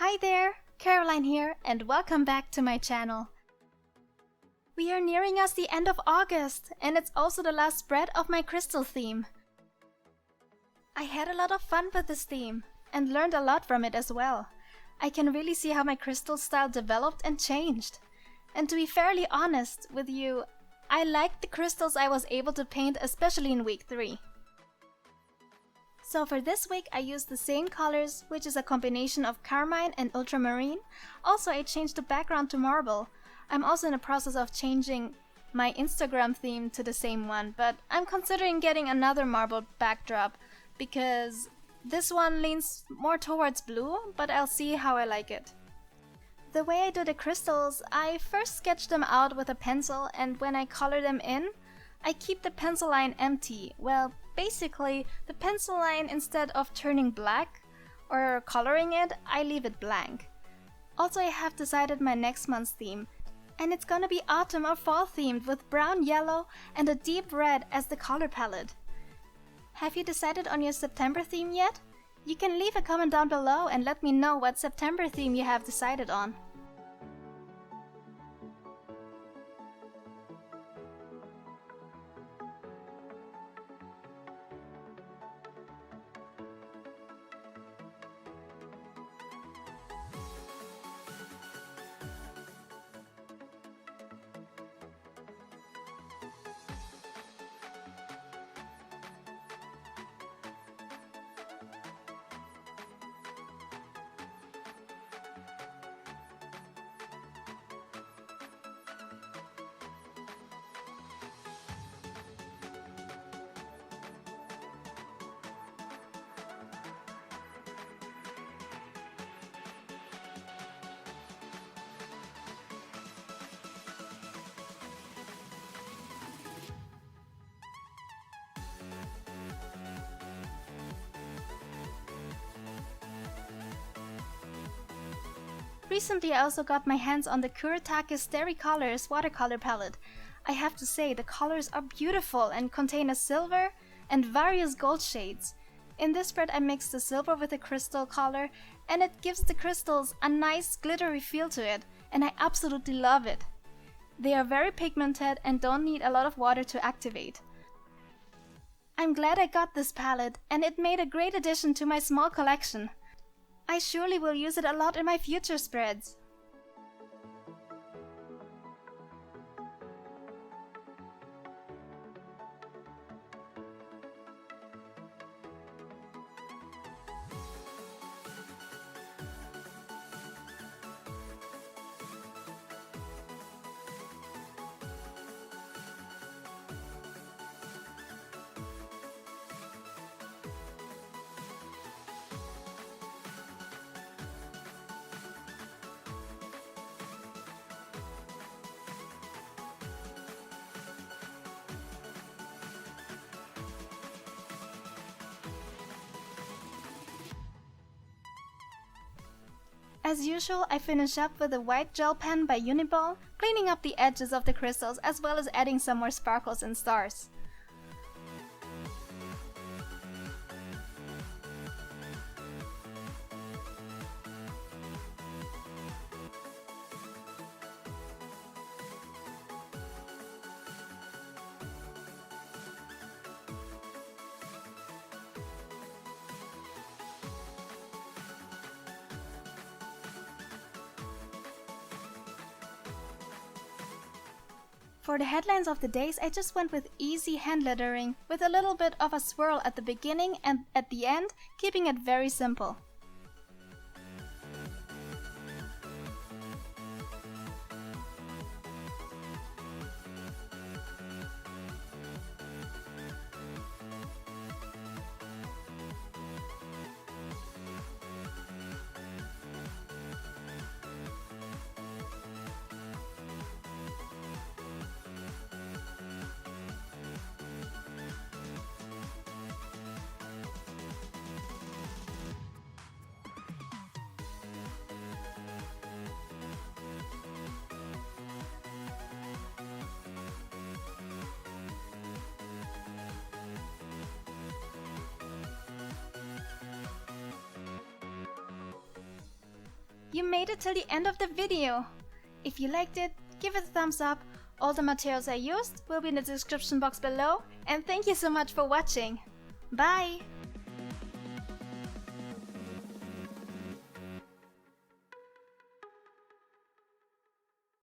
Hi there, Caroline here, and welcome back to my channel. We are nearing us the end of August, and it's also the last spread of my crystal theme. I had a lot of fun with this theme, and learned a lot from it as well. I can really see how my crystal style developed and changed. And to be fairly honest with you, I liked the crystals I was able to paint, especially in week 3. So for this week I used the same colors, which is a combination of carmine and ultramarine. Also I changed the background to marble. I'm also in the process of changing my Instagram theme to the same one, but I'm considering getting another marble backdrop because this one leans more towards blue, but I'll see how I like it. The way I do the crystals, I first sketch them out with a pencil, and when I color them in, I keep the pencil line empty. Well, basically, the pencil line, instead of turning black or coloring it, I leave it blank. Also, I have decided my next month's theme, and it's gonna be autumn or fall themed with brown, yellow, and a deep red as the color palette. Have you decided on your September theme yet? You can leave a comment down below and let me know what September theme you have decided on. Recently I also got my hands on the Kuritake's Starry Colors watercolor palette. I have to say, the colors are beautiful and contain a silver and various gold shades. In this spread I mixed the silver with the crystal color, and it gives the crystals a nice glittery feel to it, and I absolutely love it. They are very pigmented and don't need a lot of water to activate. I'm glad I got this palette, and it made a great addition to my small collection. I surely will use it a lot in my future spreads. As usual, I finish up with a white gel pen by Uniball, cleaning up the edges of the crystals as well as adding some more sparkles and stars. For the headlines of the days, I just went with easy hand lettering with a little bit of a swirl at the beginning and at the end, keeping it very simple. You made it till the end of the video! If you liked it, give it a thumbs up. All the materials I used will be in the description box below, and thank you so much for watching! Bye!